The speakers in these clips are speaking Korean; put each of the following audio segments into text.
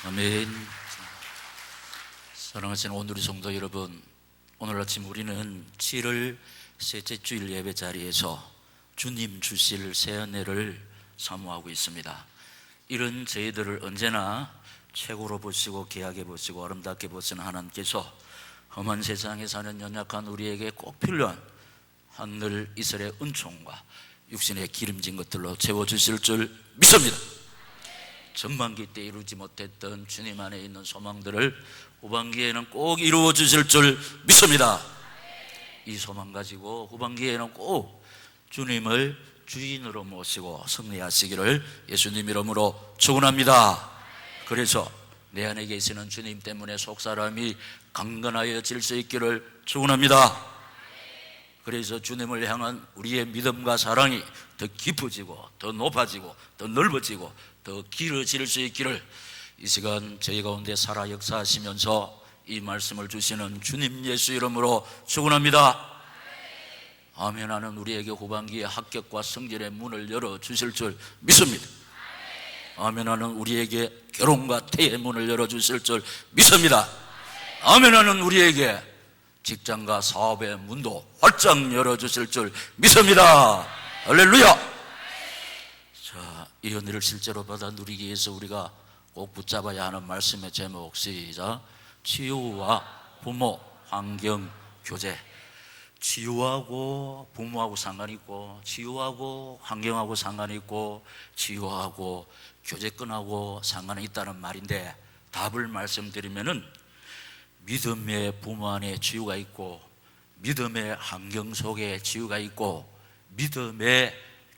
아멘. 사랑하시는 오늘의 성도 여러분, 오늘 아침 우리는 7월 셋째 주일 예배 자리에서 주님 주실 새 은혜를 사모하고 있습니다. 이런 저희들을 언제나 최고로 보시고 귀하게 보시고 아름답게 보시는 하나님께서 험한 세상에 사는 연약한 우리에게 꼭 필요한 하늘 이슬의 은총과 육신의 기름진 것들로 채워주실 줄 믿습니다. 전반기 때 이루지 못했던 주님 안에 있는 소망들을 후반기에는 꼭 이루어 주실 줄 믿습니다. 이 소망 가지고 후반기에는 꼭 주님을 주인으로 모시고 승리하시기를 예수님 이름으로 축원합니다. 그래서 내 안에 계시는 주님 때문에 속사람이 강건하여질 수 있기를 축원합니다. 그래서 주님을 향한 우리의 믿음과 사랑이 더 깊어지고 더 높아지고 더 넓어지고 더 길어질 수 있기를 이 시간 저희 가운데 살아 역사하시면서 이 말씀을 주시는 주님 예수 이름으로 축원합니다. 아멘. 하는 우리에게 후반기에 합격과 성질의 문을 열어주실 줄 믿습니다. 아멘. 하는 우리에게 결혼과 태의 문을 열어주실 줄 믿습니다. 아멘. 하는 우리에게 직장과 사업의 문도 활짝 열어주실 줄 믿습니다. 할렐루야. 자, 이 은혜를 실제로 받아 누리기 위해서 우리가 꼭 붙잡아야 하는 말씀의 제목, 시작. 치유와 부모, 환경, 교제. 치유하고 부모하고 상관이 있고, 치유하고 환경하고 상관이 있고, 치유하고 교제권하고 상관이 있다는 말인데, 답을 말씀드리면은 믿음의 부모 안에 치유가 있고, 믿음의 환경 속에 치유가 있고, 믿음의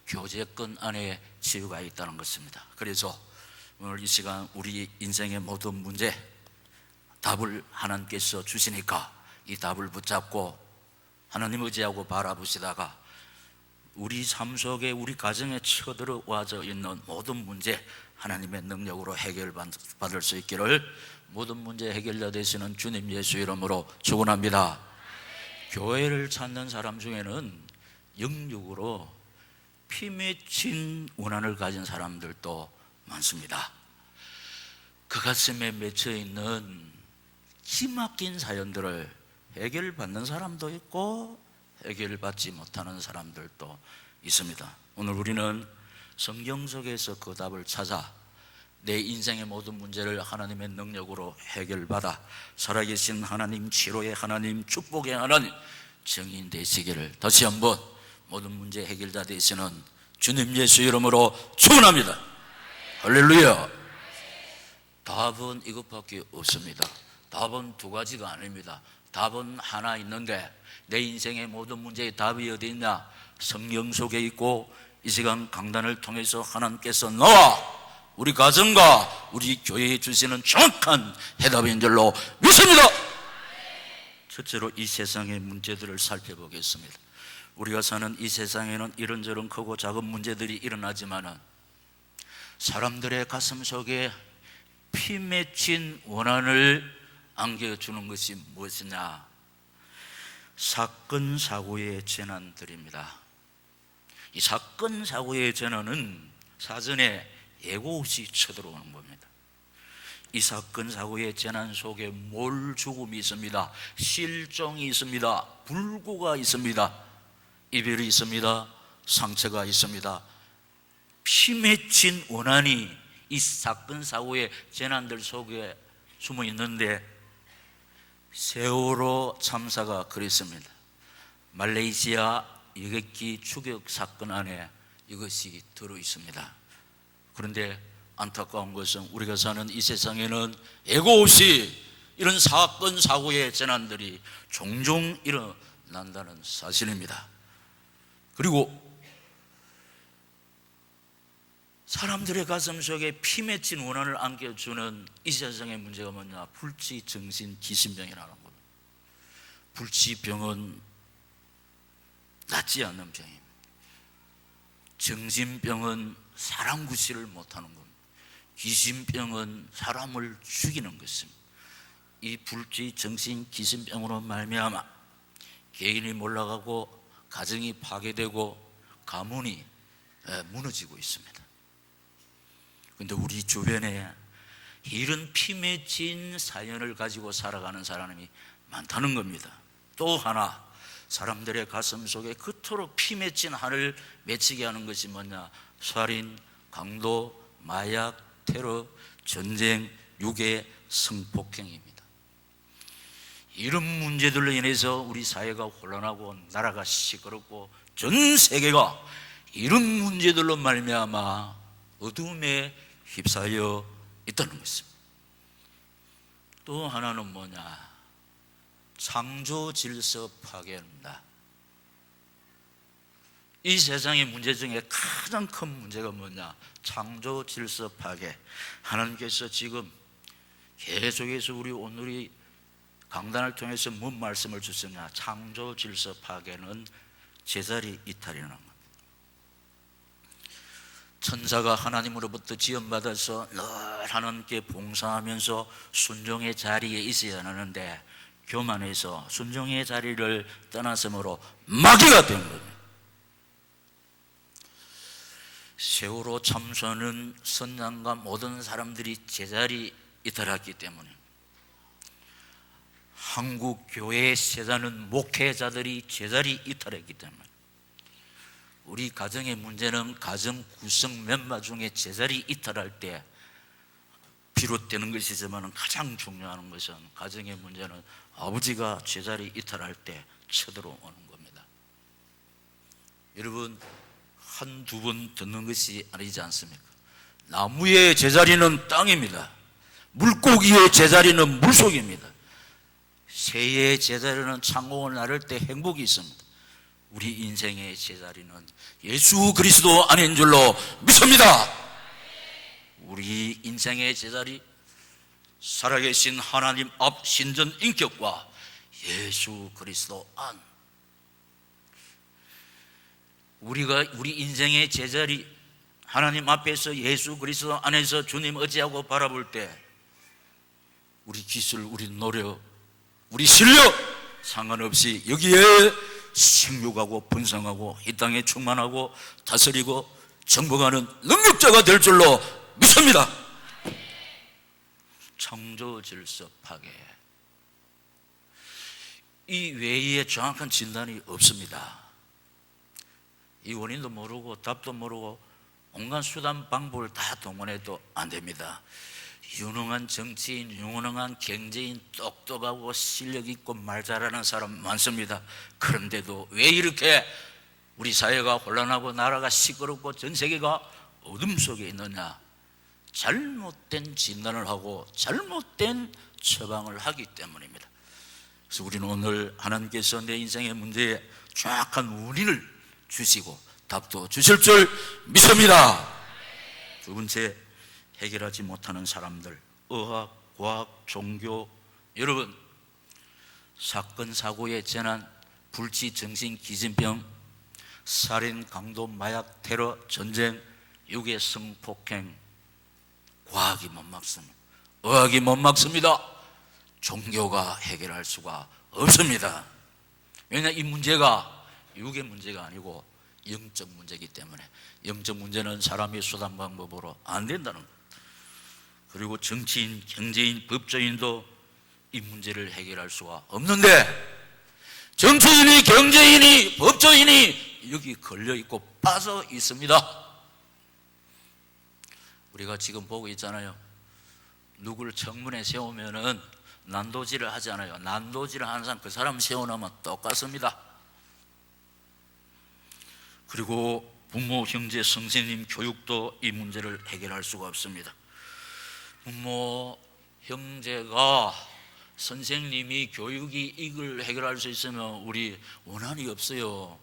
교제권 안에 치유가 있다는 것입니다. 그래서 오늘 이 시간 우리 인생의 모든 문제 답을 하나님께서 주시니까 이 답을 붙잡고 하나님 의지하고 바라보시다가 우리 삶 속에 우리 가정에 쳐들어와져 있는 모든 문제 하나님의 능력으로 해결받을 수 있기를 모든 문제 해결자 되시는 주님 예수 이름으로 축원합니다. 교회를 찾는 사람 중에는 영육으로 피 맺힌 원한을 가진 사람들도 많습니다. 그 가슴에 맺혀 있는 기막힌 사연들을 해결받는 사람도 있고 해결받지 못하는 사람들도 있습니다. 오늘 우리는 성경 속에서 그 답을 찾아 내 인생의 모든 문제를 하나님의 능력으로 해결받아 살아계신 하나님, 치료의 하나님, 축복의 하나님 증인 되시기를 다시 한번 모든 문제 해결자 되시는 주님 예수 이름으로 축원합니다. 할렐루야. 답은 이것밖에 없습니다. 답은 두 가지가 아닙니다. 답은 하나 있는데 내 인생의 모든 문제의 답이 어디 있냐? 성경 속에 있고 이 시간 강단을 통해서 하나님께서 너와 우리 가정과 우리 교회에 주시는 정확한 해답인 줄로 믿습니다. 첫째로 이 세상의 문제들을 살펴보겠습니다. 우리가 사는 이 세상에는 이런저런 크고 작은 문제들이 일어나지만은 사람들의 가슴 속에 피 맺힌 원한을 안겨주는 것이 무엇이냐? 사건 사고의 재난들입니다. 이 사건 사고의 재난은 사전에 예고 없이 쳐들어오는 겁니다. 이 사건 사고의 재난 속에 몰 죽음이 있습니다. 실종이 있습니다. 불구가 있습니다. 이별이 있습니다. 상처가 있습니다. 피 맺힌 원한이 이 사건 사고의 재난들 속에 숨어 있는데 세월호 참사가 그랬습니다. 말레이시아 여객기 추격 사건 안에 이것이 들어 있습니다. 그런데 안타까운 것은 우리가 사는 이 세상에는 예고 없이 이런 사건 사고의 재난들이 종종 일어난다는 사실입니다. 그리고 사람들의 가슴 속에 피 맺힌 원한을 안겨주는 이 세상의 문제가 뭐냐? 불치정신 기신병이라는 겁니다. 불치병은 낫지 않는 병입니다. 정신병은 사람 구실을 못하는 겁니다. 귀신병은 사람을 죽이는 것입니다. 이 불치정신 기신병으로 말미암아 개인이 몰락하고 가정이 파괴되고 가문이 무너지고 있습니다. 그런데 우리 주변에 이런 피 맺힌 사연을 가지고 살아가는 사람이 많다는 겁니다. 또 하나, 사람들의 가슴 속에 그토록 피 맺힌 한을 맺히게 하는 것이 뭐냐? 살인, 강도, 마약, 테러, 전쟁, 유괴, 성폭행입니다. 이런 문제들로 인해서 우리 사회가 혼란하고 나라가 시끄럽고 전 세계가 이런 문제들로 말미암아 어둠에 휩싸여 있다는 것입니다. 또 하나는 뭐냐? 창조 질서 파괴입니다. 이 세상의 문제 중에 가장 큰 문제가 뭐냐? 창조 질서 파괴. 하나님께서 지금 계속해서 우리 강단을 통해서 뭔 말씀을 주셨냐? 창조 질서 파괴는 제자리 이탈이라는 겁니다. 천사가 하나님으로부터 지원받아서 늘 하나님께 봉사하면서 순종의 자리에 있어야 하는데 교만해서 순종의 자리를 떠났으므로 마귀가 된 겁니다. 세월호 참사는 선장과 모든 사람들이 제자리 이탈했기 때문에, 한국 교회의 세자는 목회자들이 제자리 이탈했기 때문에, 우리 가정의 문제는 가정 구성 멤버 중에 제자리 이탈할 때 비롯되는 것이지만 가장 중요한 것은 가정의 문제는 아버지가 제자리 이탈할 때 쳐들어오는 겁니다. 여러분, 한두 번 듣는 것이 아니지 않습니까? 나무의 제자리는 땅입니다. 물고기의 제자리는 물속입니다. 새의 제자리는 창공을 나를 때 행복이 있습니다. 우리 인생의 제자리는 예수 그리스도 안인 줄로 믿습니다. 우리 인생의 제자리, 살아계신 하나님 앞 신전 인격과 예수 그리스도 안. 우리 인생의 제자리, 하나님 앞에서 예수 그리스도 안에서 주님 의지하고 바라볼 때 우리 기술, 우리 노력, 우리 실력 상관없이 여기에 생육하고 번성하고 이 땅에 충만하고 다스리고 정복하는 능력자가 될 줄로 믿습니다. 창조 질서 파괴, 이 외에 정확한 진단이 없습니다. 이 원인도 모르고 답도 모르고 온갖 수단 방법을 다 동원해도 안 됩니다. 유능한 정치인, 유능한 경제인, 똑똑하고 실력 있고 말 잘하는 사람 많습니다. 그런데도 왜 이렇게 우리 사회가 혼란하고 나라가 시끄럽고 전 세계가 어둠 속에 있느냐? 잘못된 진단을 하고 잘못된 처방을 하기 때문입니다. 그래서 우리는 오늘 하나님께서 내 인생의 문제에 정확한 원인을 주시고 답도 주실 줄 믿습니다. 두 번째, 해결하지 못하는 사람들, 의학, 과학, 종교. 여러분, 사건, 사고의 재난, 불치, 정신, 기진병, 살인, 강도, 마약, 테러, 전쟁, 유괴, 성폭행, 과학이 못 막습니다. 의학이 못 막습니다. 종교가 해결할 수가 없습니다. 왜냐하면 이 문제가 육의 문제가 아니고 영적 문제이기 때문에, 영적 문제는 사람의 수단 방법으로 안 된다는 것. 그리고 정치인, 경제인, 법조인도 이 문제를 해결할 수가 없는데, 정치인이, 경제인이, 법조인이 여기 걸려있고 빠져 있습니다. 우리가 지금 보고 있잖아요. 누구를 청문회 세우면은 난도질을 하잖아요. 난도질을 하는 사람, 그 사람 세워놓으면 똑같습니다. 그리고 부모, 형제, 선생님, 교육도 이 문제를 해결할 수가 없습니다. 부모, 형제가, 선생님이, 교육이 이걸 해결할 수 있으면 우리 원한이 없어요.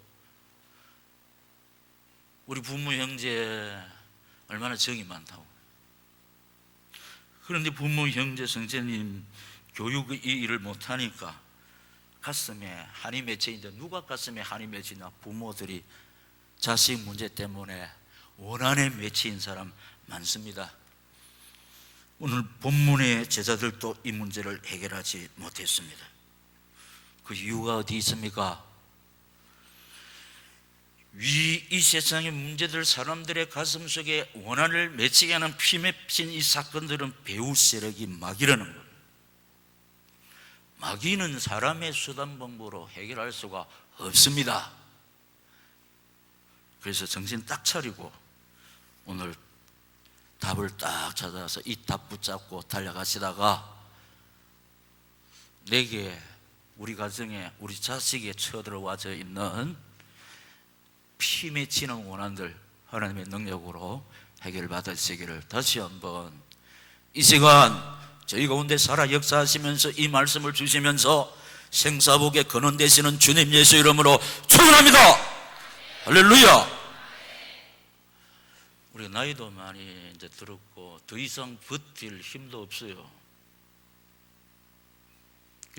우리 부모, 형제 얼마나 정이 많다고. 그런데 부모, 형제, 선생님, 교육이 이 일을 못하니까 가슴에 한이 맺혀있는데, 누가 가슴에 한이 맺히냐? 부모들이 자식 문제 때문에 원한에 맺힌 사람 많습니다. 오늘 본문의 제자들도 이 문제를 해결하지 못했습니다. 그 이유가 어디 있습니까? 이 세상의 문제들, 사람들의 가슴 속에 원한을 맺히게 하는 피 맺힌 이 사건들은 배후 세력이 마귀라는 거예요. 마귀는 사람의 수단 방법으로 해결할 수가 없습니다. 그래서 정신 딱 차리고 오늘 답을 딱 찾아서 이 답 붙잡고 달려가시다가 내게, 우리 가정에, 우리 자식에 쳐들어와져 있는 피 맺히는 원한들 하나님의 능력으로 해결받으시기를 다시 한번 이 시간 저희 가운데 살아 역사하시면서 이 말씀을 주시면서 생사복에 근원되시는 주님 예수 이름으로 축원합니다. 할렐루야. 우리 나이도 많이 이제 들었고 더 이상 버틸 힘도 없어요.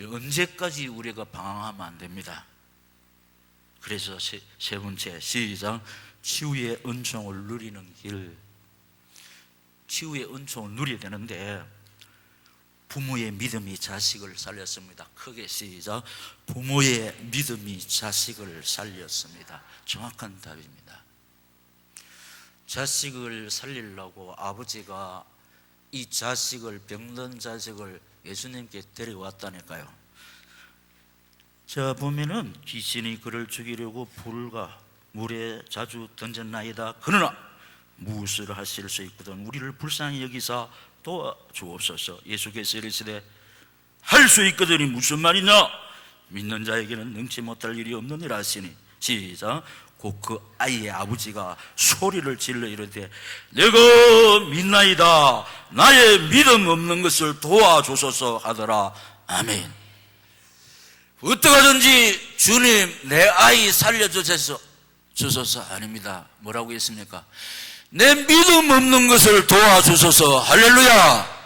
언제까지 우리가 방황하면 안 됩니다. 그래서 세 번째, 시작. 치유의 은총을 누리는 길. 치유의 은총을 누려야 되는데 부모의 믿음이 자식을 살렸습니다. 크게 시작. 부모의 믿음이 자식을 살렸습니다. 정확한 답입니다. 자식을 살리려고 아버지가 이 자식을, 병든 자식을 예수님께 데려왔다니까요. 자, 보면은 귀신이 그를 죽이려고 불과 물에 자주 던졌나이다. 그러나 무엇을 하실 수 있거든 우리를 불쌍히 여기사 도와주옵소서. 예수께서 이르시되 할 수 있거든이 무슨 말이냐? 믿는 자에게는 능치 못할 일이 없느니라 하시니, 시작. 곧 그 아이의 아버지가 소리를 질러 이르되 내가 믿나이다. 나의 믿음 없는 것을 도와주소서 하더라. 아멘. 어떡하든지 주님 내 아이 살려주소서 아닙니다. 뭐라고 했습니까? 내 믿음 없는 것을 도와주소서. 할렐루야.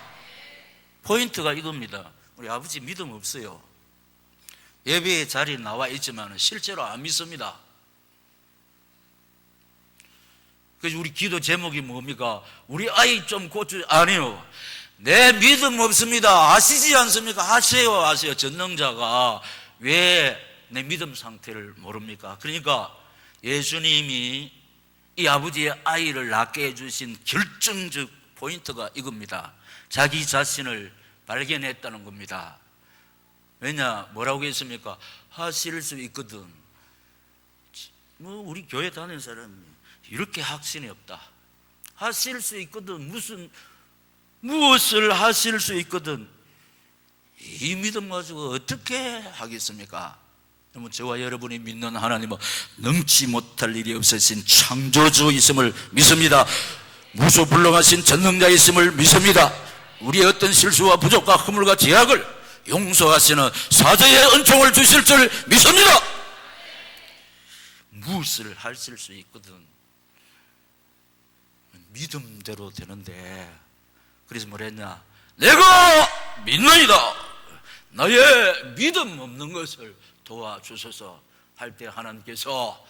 포인트가 이겁니다. 우리 아버지 믿음 없어요. 예배의 자리에 나와 있지만 실제로 안 믿습니다. 그래서 우리 기도 제목이 뭡니까? 우리 아이 좀 고쳐. 아니요, 내 믿음 없습니다. 아시지 않습니까? 하세요. 전능자가 왜 내 믿음 상태를 모릅니까? 그러니까 예수님이 이 아버지의 아이를 낳게 해주신 결정적 포인트가 이겁니다. 자기 자신을 발견했다는 겁니다. 왜냐? 뭐라고 했습니까? 하실 수 있거든. 우리 교회 다니는 사람이 이렇게 확신이 없다. 하실 수 있거든. 무엇을 하실 수 있거든. 이 믿음 가지고 어떻게 하겠습니까? 그러면 저와 여러분이 믿는 하나님은 능치 못할 일이 없으신 창조주 있음을 믿습니다. 무소불능하신 전능자 있음을 믿습니다. 우리의 어떤 실수와 부족과 허물과 죄악을 용서하시는 사죄의 은총을 주실 줄 믿습니다. 무엇을 하실 수 있거든. 믿음대로 되는데, 그래서 뭐랬냐? 내가 믿나이다. 나의 믿음 없는 것을 도와주소서 할 때 하나님께서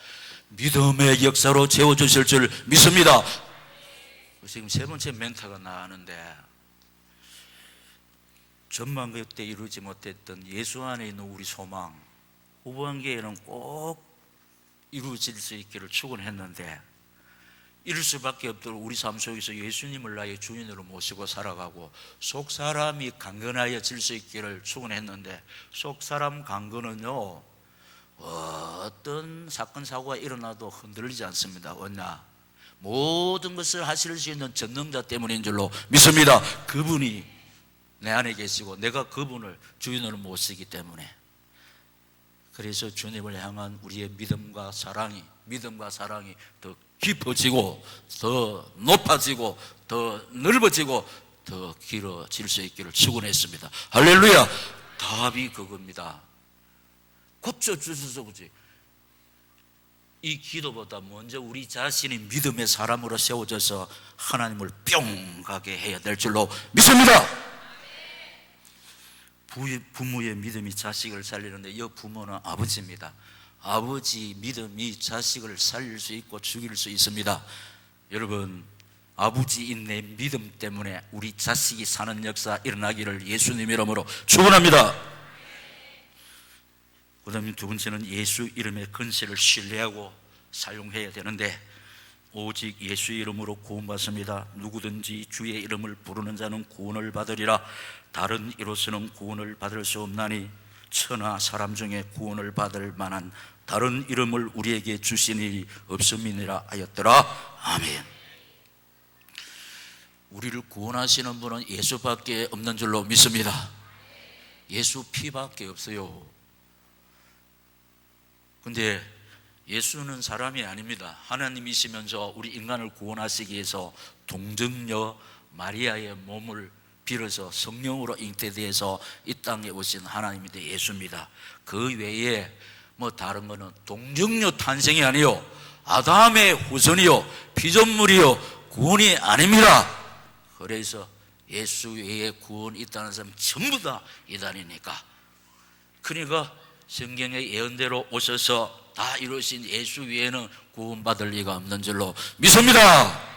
믿음의 역사로 채워주실 줄 믿습니다. 지금 세 번째 멘트가 나왔는데, 전망대 때 이루지 못했던 예수 안에 있는 우리 소망, 후반기에는 꼭 이루어질 수 있기를 축원했는데 이럴 수밖에 없도록 우리 삶 속에서 예수님을 나의 주인으로 모시고 살아가고 속사람이 강건하여질 수 있기를 축원했는데, 속사람 강건은요 어떤 사건 사고가 일어나도 흔들리지 않습니다. 왜냐? 모든 것을 하실 수 있는 전능자 때문인 줄로 믿습니다. 그분이 내 안에 계시고 내가 그분을 주인으로 모시기 때문에. 그래서 주님을 향한 우리의 믿음과 사랑이 더 깊어지고 더 높아지고 더 넓어지고 더 길어질 수 있기를 축원했습니다. 할렐루야. 답이 그겁니다. 고쳐주셔서 그지. 이 기도보다 먼저 우리 자신이 믿음의 사람으로 세워져서 하나님을 뿅 가게 해야 될 줄로 믿습니다. 부모의 믿음이 자식을 살리는데 이 부모는 아버지입니다. 아버지 믿음이 자식을 살릴 수 있고 죽일 수 있습니다. 여러분, 아버지인 내 믿음 때문에 우리 자식이 사는 역사 일어나기를 예수님 이름으로 축원합니다. 그 다음에 두 번째는 예수 이름의 권세를 신뢰하고 사용해야 되는데 오직 예수의 이름으로 구원받습니다. 누구든지 주의 이름을 부르는 자는 구원을 받으리라. 다른 이로서는 구원을 받을 수 없나니 천하 사람 중에 구원을 받을 만한 다른 이름을 우리에게 주시니 없음이니라 하였더라. 아멘. 우리를 구원하시는 분은 예수밖에 없는 줄로 믿습니다. 예수 피밖에 없어요. 근데 예수는 사람이 아닙니다. 하나님이시면서 우리 인간을 구원하시기 위해서 동정녀 마리아의 몸을 빌어서 성령으로 잉태되어서 이 땅에 오신 하나님인데 예수입니다. 그 외에 뭐 다른 거는 동정녀 탄생이 아니요 아담의 후손이요 피조물이요 구원이 아닙니다. 그래서 예수 외에 구원이 있다는 사람 전부 다 이단이니까. 그러니까 성경의 예언대로 오셔서 다 이루신 예수 외에는 구원받을 리가 없는 줄로 믿습니다.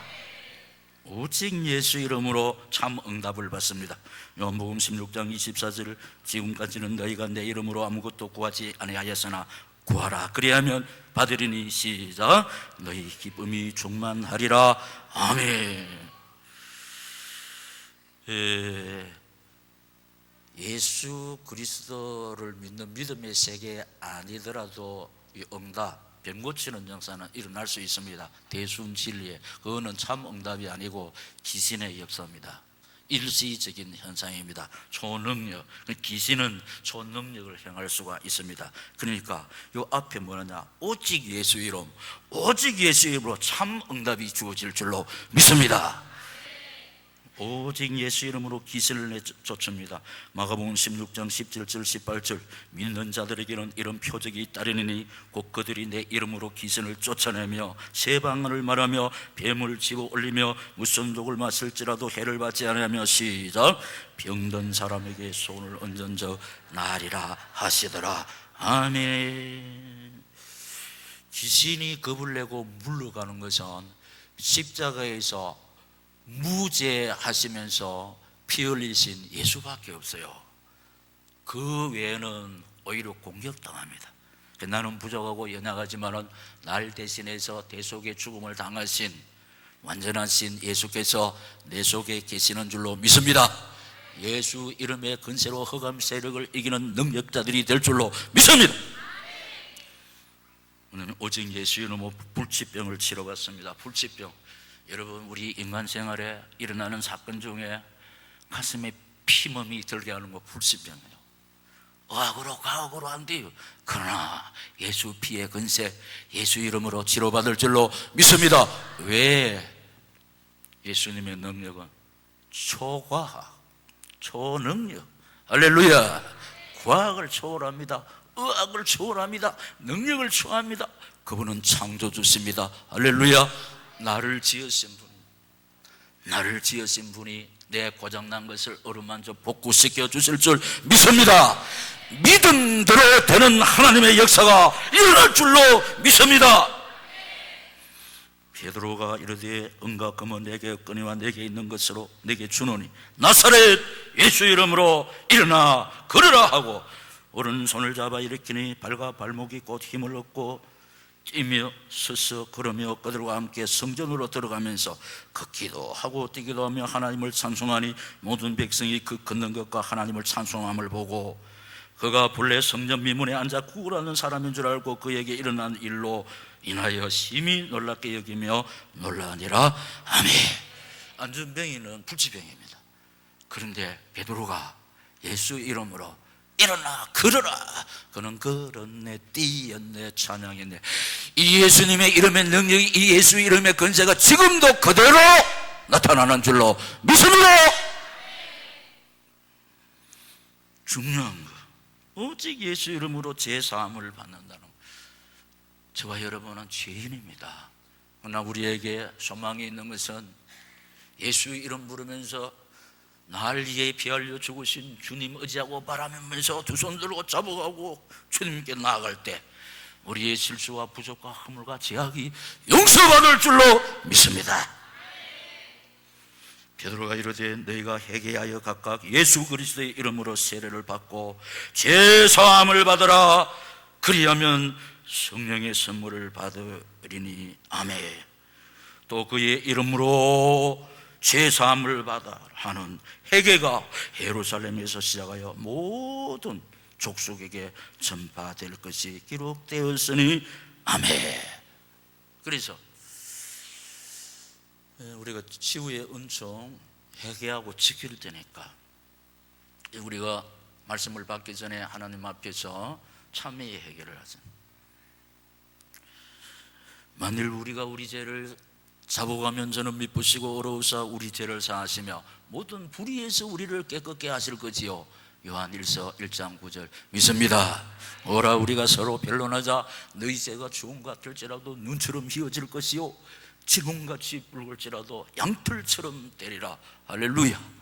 오직 예수 이름으로 참 응답을 받습니다. 요한복음 16장 24절 지금까지는 너희가 내 이름으로 아무것도 구하지 아니하였으나 구하라 그리하면 받으리니 시작 너희 기쁨이 충만하리라. 아멘. 예수 그리스도를 믿는 믿음의 세계 아니더라도 이 응답, 병 고치는 역사는 일어날 수 있습니다. 대순진리에 그거는 참 응답이 아니고 귀신의 역사입니다. 일시적인 현상입니다. 초능력, 귀신은 초능력을 행할 수가 있습니다. 그러니까 이 앞에 뭐냐, 오직 예수 이름, 오직 예수 이름으로 참 응답이 주어질 줄로 믿습니다. 오직 예수 이름으로 귀신을 내쫓습니다. 마가복음 16장 17절 18절 믿는 자들에게는 이런 표적이 따르니 곧 그들이 내 이름으로 귀신을 쫓아내며 새 방언을 말하며 뱀을 집어 올리며 무슨 독을 마실지라도 해를 받지 않으며 시작 병든 사람에게 손을 얹은 적 나으리라 하시더라. 아멘. 귀신이 겁을 내고 물러가는 것은 십자가에서 무죄하시면서 피 흘리신 예수밖에 없어요. 그 외에는 오히려 공격당합니다. 나는 부족하고 연약하지만은 날 대신해서 대속의 죽음을 당하신 완전하신 예수께서 내 속에 계시는 줄로 믿습니다. 예수 이름의 근세로 흑암 세력을 이기는 능력자들이 될 줄로 믿습니다. 오늘 오직 예수 이름으로 불치병을 치러봤습니다. 불치병, 여러분 우리 인간 생활에 일어나는 사건 중에 가슴에 피멍이 들게 하는 거 불치병이에요. 의학으로 과학으로 안 돼요. 그러나 예수 피의 근세, 예수 이름으로 치료받을 줄로 믿습니다. 왜? 예수님의 능력은 초과학, 초능력, 할렐루야. 과학을 초월합니다. 의학을 초월합니다. 능력을 초월합니다. 그분은 창조주십니다. 할렐루야. 나를 지으신 분이 내 고장난 것을 어루만져 복구시켜 주실 줄 믿습니다. 믿음대로 되는 하나님의 역사가 일어날 줄로 믿습니다. 베드로가 이르되 은과 금은 내게 없거니와 내게 있는 것으로 내게 주노니 나사렛 예수 이름으로 일어나 걸으라 하고 오른손을 잡아 일으키니 발과 발목이 곧 힘을 얻고 뛰며 서서 걸으며 그들과 함께 성전으로 들어가면서 걷기도 하고 뛰기도 하며 하나님을 찬송하니 모든 백성이 그 걷는 것과 하나님을 찬송함을 보고 그가 본래 성전 미문에 앉아 구걸하는 사람인 줄 알고 그에게 일어난 일로 인하여 심히 놀랍게 여기며 놀라니라. 아멘. 안전병이는 불치병입니다. 그런데 베드로가 예수 이름으로 일어나 걸어라. 그는 걸었네, 뛰었네, 찬양했네. 이 예수님의 이름의 능력이, 이 예수 이름의 권세가 지금도 그대로 나타나는 줄로 믿습니다. 중요한 거, 오직 예수 이름으로 제사함을 받는다는 거. 저와 여러분은 죄인입니다. 그러나 우리에게 소망이 있는 것은 예수 이름 부르면서 날 위해 피 흘려 죽으신 주님 의지하고 바라면서 두 손 들고 잡아가고 주님께 나아갈 때 우리의 실수와 부족과 허물과 죄악이 용서받을 줄로 믿습니다. 베드로가 이르되 너희가 회개하여 각각 예수 그리스도의 이름으로 세례를 받고 죄사함을 받으라. 그리하면 성령의 선물을 받으리니 아멘. 또 그의 이름으로 죄사함을 받아 하는 회개가 예루살렘에서 시작하여 모든 족속에게 전파될 것이 기록되었으니 아멘. 그래서 우리가 치유의 은총 회개하고 지킬 때니까 우리가 말씀을 받기 전에 하나님 앞에서 참회의 회개를 하자. 만일 우리가 우리 죄를 자복하면 저는 미쁘시고 어려우사 우리 죄를 사하시며 모든 불의에서 우리를 깨끗게 하실 거지요. 요한 1서 1장 9절 믿습니다. 오라 우리가 서로 변론하자. 너희 죄가 주홍 같을지라도 눈처럼 희어질 것이요 지금같이 붉을지라도 양털처럼 되리라. 할렐루야.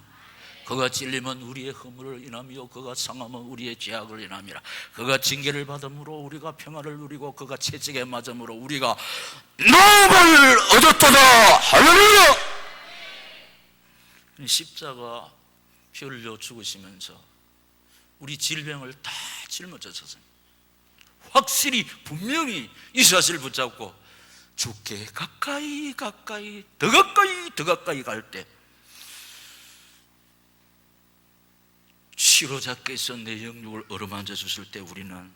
그가 찔림은 우리의 허물을 인하며 그가 상함은 우리의 죄악을 인함이라. 그가 징계를 받음으로 우리가 평화를 누리고 그가 채찍에 맞음으로 우리가 나음을 얻었도다. 할렐루야. 십자가 피 흘려 죽으시면서 우리 질병을 다 짊어졌어요. 확실히 분명히 이 사실을 붙잡고 주께 가까이 더 가까이 갈 때 치료자께서 내 영육을 어루만져 주실 때 우리는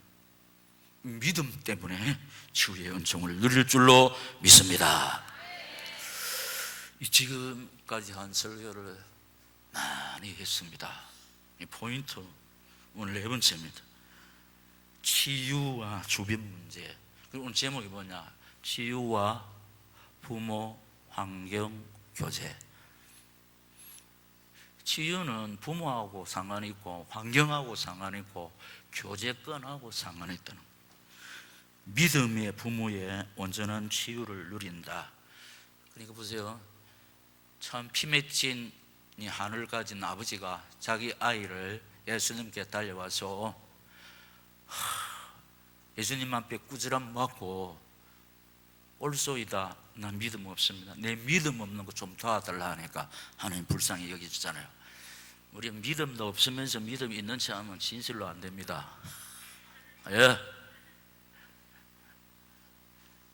믿음 때문에 치유의 은총을 누릴 줄로 믿습니다. 지금까지 한 설교를 많이 했습니다. 이 포인트 오늘 4번째입니다. 치유와 주변 문제. 그리고 오늘 제목이 뭐냐? 치유와 부모, 환경, 교제. 치유는 부모하고 상관이 있고 환경하고 상관이 있고 교제권하고 상관이 있다는 거예요. 믿음의 부모의 온전한 치유를 누린다. 그러니까 보세요. 참 피 맺힌 이 한을 가진 아버지가 자기 아이를 예수님께 달려와서 예수님 앞에 꾸지람 맞고 올소이다. 난 믿음 없습니다. 내 믿음 없는 거 좀 도와달라 하니까 하나님 불쌍히 여겨주잖아요. 우리 믿음도 없으면서 믿음이 있는 체 하면 진실로 안 됩니다. 예.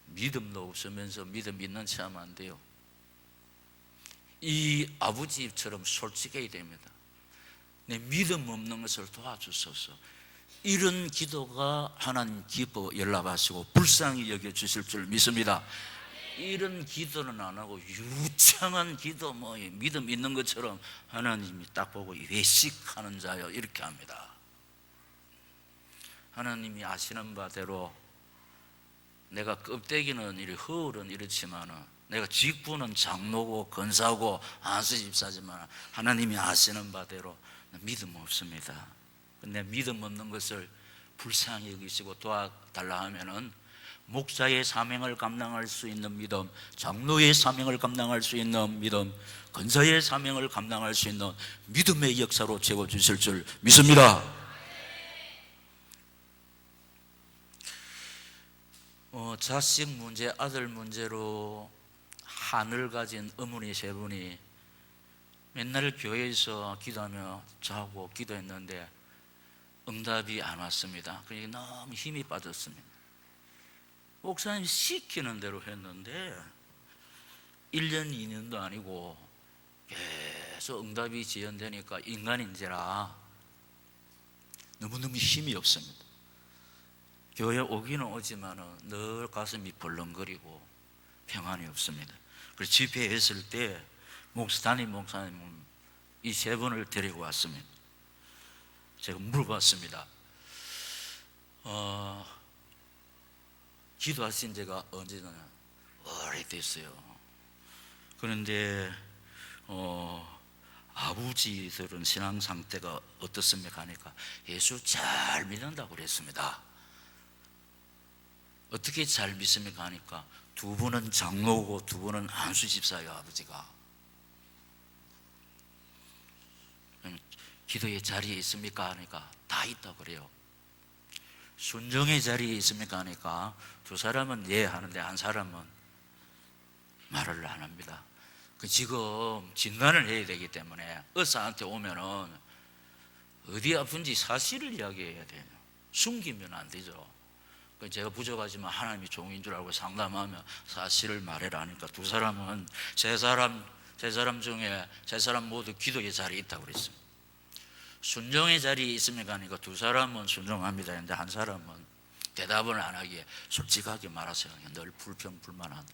믿음도 없으면서 믿음 있는 체 하면 안 돼요. 이 아버지처럼 솔직해야 됩니다. 내 믿음 없는 것을 도와주소서. 이런 기도가 하나님 기뻐 연락하시고 불쌍히 여겨주실 줄 믿습니다. 이런 기도는 안 하고 유창한 기도 믿음 있는 것처럼 하나님이 딱 보고 외식하는 자요 이렇게 합니다. 하나님이 아시는 바대로 내가 껍데기는 이리 허울은 이렇지만은 내가 직분은 장로고 권사고 안수집사지만 하나님이 아시는 바대로 믿음 없습니다. 근데 믿음 없는 것을 불쌍히 여기시고 도와달라 하면은 목사의 사명을 감당할 수 있는 믿음, 장로의 사명을 감당할 수 있는 믿음, 권사의 사명을 감당할 수 있는 믿음의 역사로 채워주실 줄 믿습니다. 자식 문제, 아들 문제로 한을 가진 어머니 3분이 맨날 교회에서 기도하며 자고 기도했는데 응답이 안 왔습니다. 그러니까 너무 힘이 빠졌습니다. 목사님 시키는 대로 했는데 1년 2년도 아니고 계속 응답이 지연되니까 인간인지라 너무너무 힘이 없습니다. 교회 오기는 오지만은 늘 가슴이 벌렁거리고 평안이 없습니다. 그래서 집회했을 때 담임 목사님은 이 3분을 데리고 왔습니다. 제가 물어봤습니다. 기도하신 지가 언제나 오래됐어요. 그런데 아버지들은 신앙 상태가 어떻습니까 하니까 예수 잘 믿는다고 그랬습니다. 어떻게 잘 믿습니까 하니까 2분은 장로고 2분은 안수집사예요. 아버지가 기도의 자리에 있습니까 하니까 다 있다고 그래요. 순종의 자리에 있습니까 하니까 2사람은 예 하는데 1사람은 말을 안 합니다. 지금 진단을 해야 되기 때문에 의사한테 오면은 어디 아픈지 사실을 이야기해야 돼요. 숨기면 안 되죠. 제가 부족하지만 하나님이 종인 줄 알고 상담하며 사실을 말해라 하니까 두 사람은 세 사람 중에 세 사람 모두 기도의 자리에 있다고 그랬습니다. 순종의 자리에 있습니까 하니까 두 사람은 순종합니다. 그런데 한 사람은 대답을 안 하기에 솔직하게 말하세요. 늘 불평불만한,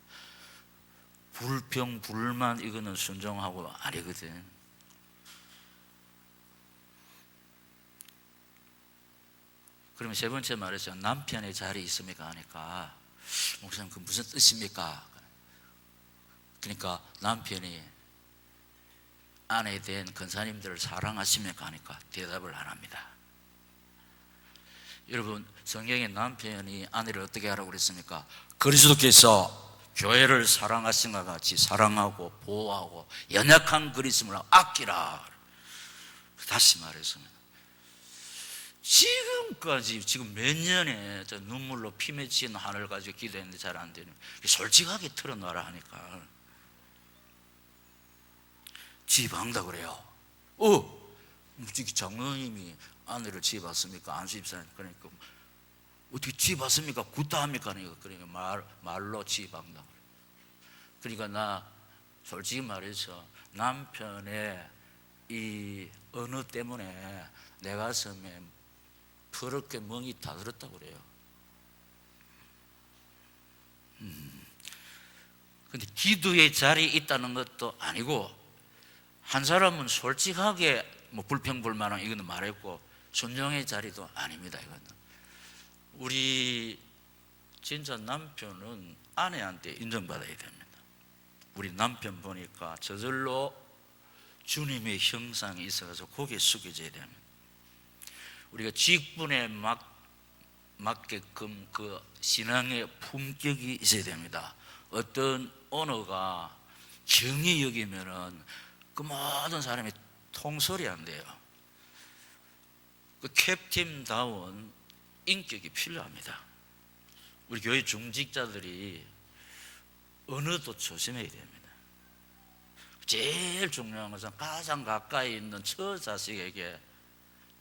불평불만, 이거는 순종하고 아니거든. 그러면 세 번째 말했죠. 남편의 자리에 있습니까 하니까 목사님 그 무슨 뜻입니까? 그러니까 남편이 아내에 대한 권사님들을 사랑하십니까 하니까 대답을 안 합니다. 여러분, 성경에 남편이 아내를 어떻게 하라고 그랬습니까? 그리스도께서 교회를 사랑하신 것 같이 사랑하고 보호하고 연약한 그리스도를 아끼라. 다시 말했습니다. 지금까지 지금 몇 년에 저 눈물로 피 맺힌 하늘 가지고 기도했는데 잘 안 되는, 솔직하게 털어놔라 하니까 지입한다 그래요. 장로님이 아내를 지입했습니까? 안수입사님. 그러니까 어떻게 지입했습니까? 굿다합니까? 그러니까 말로 지입한다. 그러니까 나 솔직히 말해서 남편의 이 언어 때문에 내 가슴에 더럽게 멍이 다 들었다고 그래요. 근데 기도의 자리에 있다는 것도 아니고, 한 사람은 솔직하게 뭐 불평불만한 이거는 말했고, 순종의 자리도 아닙니다. 이거는 우리 진짜 남편은 아내한테 인정받아야 됩니다. 우리 남편 보니까 저절로 주님의 형상이 있어서 고개 숙여져야 됩니다. 우리가 직분에 맞게끔 그 신앙의 품격이 있어야 됩니다. 어떤 언어가 정의 여기면은 그 모든 사람이 통솔이 안 돼요. 그 캡틴다운 인격이 필요합니다. 우리 교회 중직자들이 언어도 조심해야 됩니다. 제일 중요한 것은 가장 가까이 있는 처 자식에게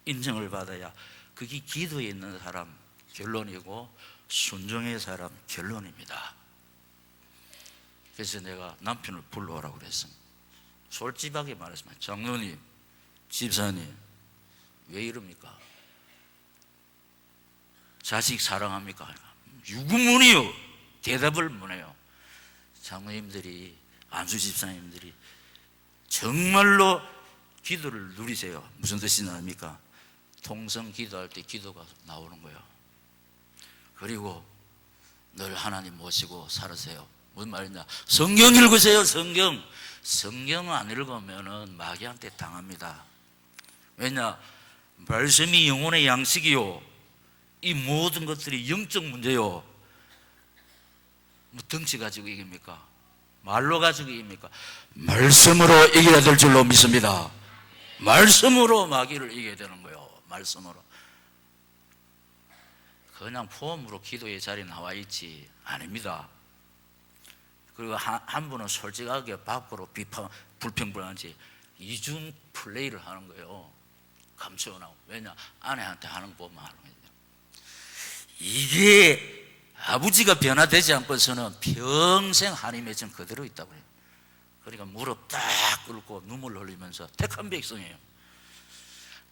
인정을 받아야 그게 기도에 있는 사람 결론이고 순종의 사람 결론입니다. 그래서 내가 남편을 불러오라고 그랬습니다. 솔직하게 말했습니다. 장로님, 집사님, 왜 이럽니까? 자식 사랑합니까? 유구문이요. 대답을 못해요. 장로님들이, 안수 집사님들이 정말로 기도를 누리세요. 무슨 뜻이 아닙니까? 통성 기도할 때 기도가 나오는 거예요. 그리고 늘 하나님 모시고 살으세요. 무슨 말이냐? 성경 읽으세요. 성경 안 읽으면 마귀한테 당합니다. 왜냐? 말씀이 영혼의 양식이요, 이 모든 것들이 영적 문제요. 뭐 덩치 가지고 이깁니까? 말로 가지고 이깁니까? 말씀으로 이겨야 될 줄로 믿습니다. 말씀으로 마귀를 이겨야 되는 거예요. 말씀으로. 그냥 폼으로 기도의 자리에 나와 있지 아닙니다. 그리고 한 분은 솔직하게 밖으로 불평불만하지 이중 플레이를 하는 거예요. 감춰나고. 왜냐? 아내한테 하는 거 보면 하는 거예요. 이게 아버지가 변화되지 않고서는 평생 한이 맺은 그대로 있다고 해요. 그러니까 무릎 딱 꿇고 눈물 흘리면서 택한 백성이에요.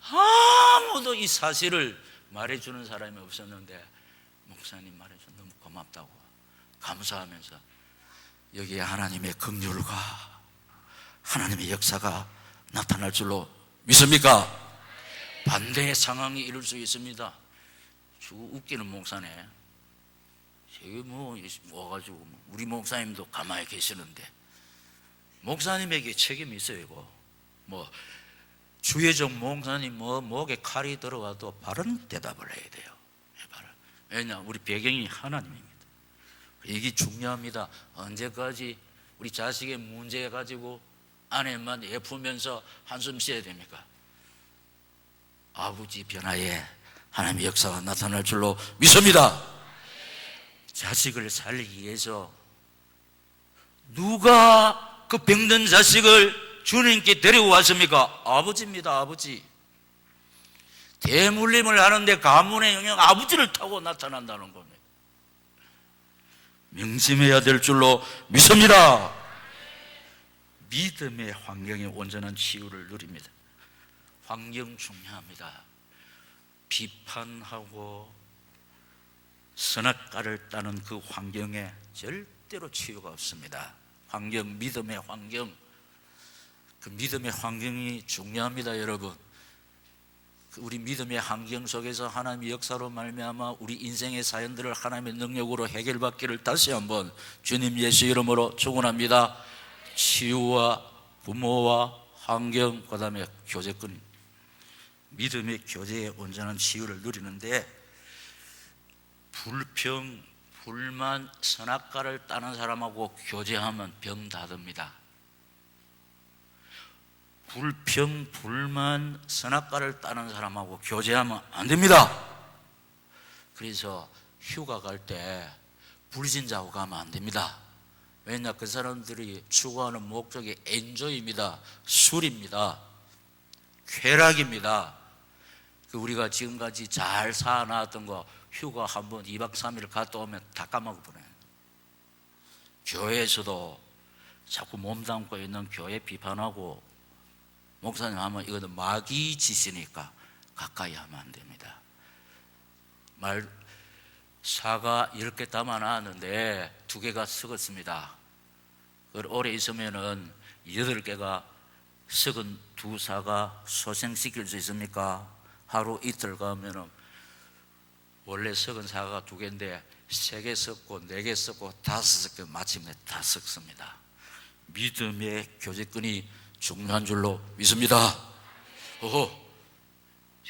아무도 이 사실을 말해주는 사람이 없었는데 목사님 말해줘서 너무 고맙다고 감사하면서 여기에 하나님의 긍휼과 하나님의 역사가 나타날 줄로 믿습니까? 반대의 상황이 이룰 수 있습니다. 웃기는 목사네. 저기 와가지고 우리 목사님도 가만히 계시는데 목사님에게 책임이 있어요. 이거 주혜정 목사님 목에 칼이 들어가도 바른 대답을 해야 돼요. 왜냐? 우리 배경이 하나님입니다. 이게 중요합니다. 언제까지 우리 자식의 문제 가지고 아내만 예쁘면서 한숨 쉬어야 됩니까? 아버지 변화에 하나님의 역사가 나타날 줄로 믿습니다. 자식을 살리기 위해서 누가 그 병든 자식을 주님께 데리고 왔습니까? 아버지입니다. 아버지. 대물림을 하는데 가문의 영역 아버지를 타고 나타난다는 겁니다. 명심해야 될 줄로 믿습니다. 믿음의 환경이 온전한 치유를 누립니다. 환경 중요합니다. 비판하고 선악과를 따는 그 환경에 절대로 치유가 없습니다. 환경, 믿음의 환경, 그 믿음의 환경이 중요합니다. 여러분, 우리 믿음의 환경 속에서 하나님의 역사로 말미암아 우리 인생의 사연들을 하나님의 능력으로 해결받기를 다시 한번 주님 예수 이름으로 축원합니다. 치유와 부모와 환경, 그 다음에 교제권, 믿음의 교제의 온전한 치유를 누리는데, 불평, 불만, 선악과를 따는 사람하고 교제하면 병 다 듭니다. 불평, 불만, 선악과를 따는 사람하고 교제하면 안 됩니다. 그래서 휴가 갈 때 불신자하고 가면 안 됩니다. 왜냐, 그 사람들이 추구하는 목적이 엔조이입니다. 술입니다. 쾌락입니다. 우리가 지금까지 잘 살아나왔던 거 휴가 한번 2박 3일 갔다 오면 다 까먹어버려요. 교회에서도 자꾸 몸담고 있는 교회 비판하고, 목사님 하면 이거는 마귀 짓이니까 가까이 하면 안 됩니다. 사과 10개 담아놨는데 2개가 썩었습니다. 그걸 오래 있으면은 8개가 썩은 2사가 소생시킬 수 있습니까? 하루 이틀 가면은 원래 썩은 사과가 2개인데 3개 썩고 4개 썩고 5개 마침내 다 썩습니다. 믿음의 교제권이 중요한 줄로 믿습니다.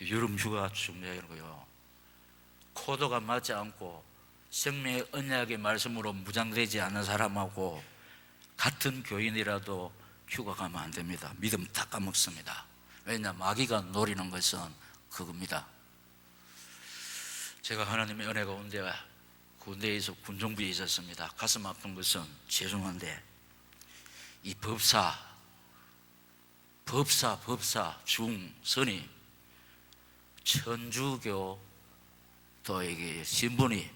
여름 휴가 중요해요. 코드가 맞지 않고 생명의 언약의 말씀으로 무장되지 않는 사람하고 같은 교인이라도 휴가 가면 안 됩니다. 믿음 다 까먹습니다. 왜냐, 마귀가 노리는 것은 그겁니다. 제가 하나님의 은혜 가운데 군대에서 군종부에 있었습니다. 가슴 아픈 것은 죄송한데, 이 법사 중선이 천주교 또에게 신분이,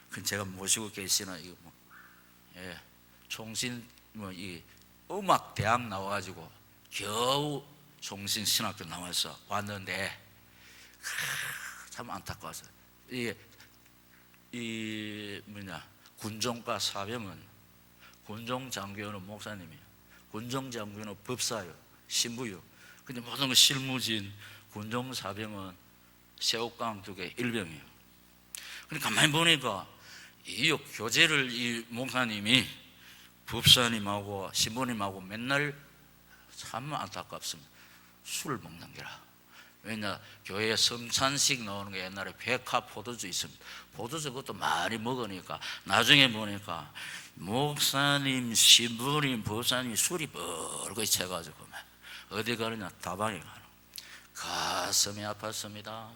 그 제가 모시고 계시는 이거 총신 이 음악 대학 나와가지고 겨우 총신 신학교 나와서 왔는데 참 안타까웠어요. 군종과 사병은, 군종 장교는 목사님이에요. 군종 장교는 법사요, 신부요. 근데 모든 건 실무진, 군종 사병은 새우깡 2개, 일병이에요. 근데 가만히 보니까 이 교제를 이 목사님이 법사님하고 신부님하고 맨날 참 안타깝습니다. 술을 먹는 게라. 왜냐, 교회에 성찬식 나오는 게 옛날에 백화 포도주 있습니다. 포도주 그것도 많이 먹으니까 나중에 보니까 목사님, 신부님, 법사님 술이 벌겋게 채가지고 어디 가느냐, 다방에 가는. 가슴이 아팠습니다.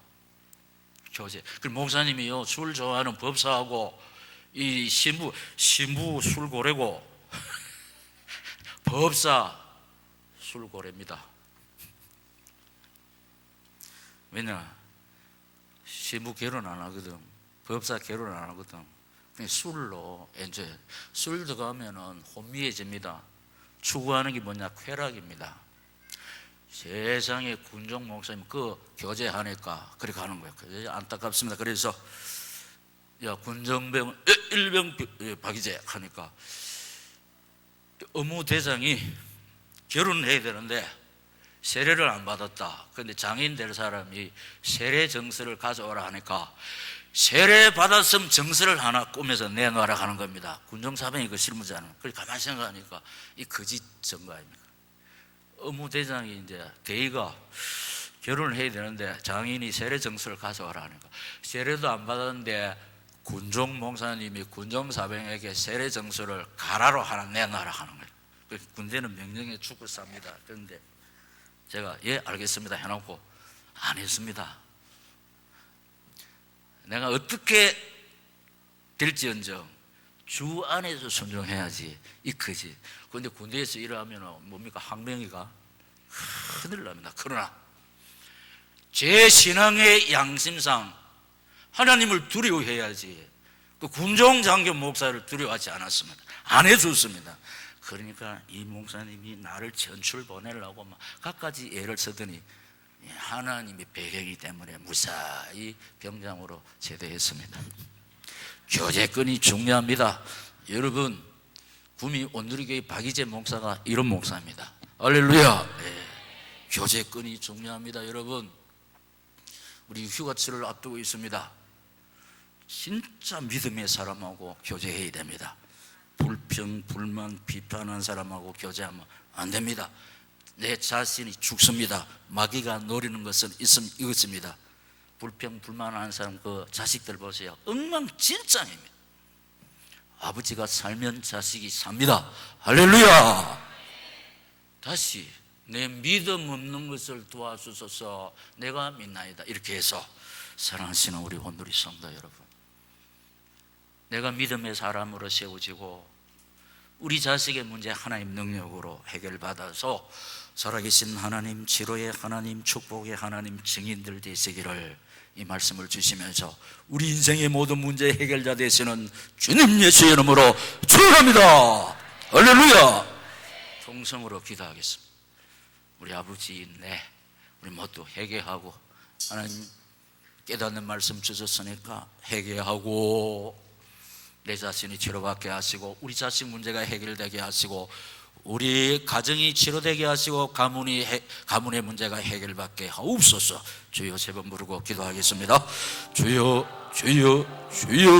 교제. 그 목사님이요, 술 좋아하는 법사하고 이 신부 술고래고 법사 술고래입니다. 왜냐, 신부 결혼 안 하거든, 법사 결혼 안 하거든. 그냥 술로 엔조이. 술 들어가면은 혼미해집니다. 추구하는 게 뭐냐, 쾌락입니다. 세상에 군종 목사님 그 교제하니까 그렇게 가는 거예요. 안타깝습니다. 그래서 군정병 일병 박이제 하니까 업무대장이 결혼을 해야 되는데 세례를 안 받았다. 그런데 장인 될 사람이 세례 정서를 가져오라 하니까 세례 받았으면 정서를 하나 꾸며서 내놔라 하는 겁니다. 군종사병이 그 실무자는. 그래서 가만히 생각하니까 이 거짓 증거 아닙니까? 업무대장이 이제 대의가 결혼을 해야 되는데 장인이 세례 정서를 가져와라 하니까 세례도 안 받았는데 군종 목사님이 군종사병에게 세례 정서를 가라로 하나 내놔라 하는 거예요. 군대는 명령에 죽고 삽니다. 그런데 제가 예 알겠습니다 해놓고 안 했습니다. 내가 어떻게 될지언정 주 안에서 순종해야지 이 거지. 그런데 군대에서 일을 하면 뭡니까, 항명이가 큰일 납니다. 그러나 제 신앙의 양심상 하나님을 두려워해야지 그 군종 장교 목사를 두려워하지 않았습니다. 안 해줬습니다. 그러니까 이 목사님이 나를 전출 보내려고 막 갖가지 애를 쓰더니 하나님의 배경이기 때문에 무사히 병장으로 제대했습니다. 교제권이 중요합니다. 여러분, 구미 온누리교회 박이재 목사가 이런 목사입니다. 할렐루야. 네. 교제권이 중요합니다. 여러분, 우리 휴가철을 앞두고 있습니다. 진짜 믿음의 사람하고 교제해야 됩니다. 불평, 불만, 비판하는 사람하고 교제하면 안 됩니다. 내 자신이 죽습니다. 마귀가 노리는 것은 이것입니다. 불평, 불만하는 사람 그 자식들 보세요. 엉망진창입니다. 아버지가 살면 자식이 삽니다. 할렐루야. 다시 내 믿음 없는 것을 도와주소서. 내가 믿나이다. 이렇게 해서 사랑하시는 우리 온누리 성도 여러분, 내가 믿음의 사람으로 세워지고 우리 자식의 문제 하나님 능력으로 해결받아서 살아계신 하나님, 치료의 하나님, 축복의 하나님 증인들 되시기를 이 말씀을 주시면서 우리 인생의 모든 문제 해결자 되시는 주님 예수의 이름으로 축원합니다. 할렐루야. 통성으로 기도하겠습니다. 우리 아버지, 우리 모두 회개하고, 하나님 깨닫는 말씀 주셨으니까 회개하고 내 자신이 치료받게 하시고 우리 자식 문제가 해결되게 하시고 우리 가정이 치료되게 하시고 가문의 문제가 해결받게 하옵소서. 주여 세 번 부르고 기도하겠습니다. 주여, 주여, 주여.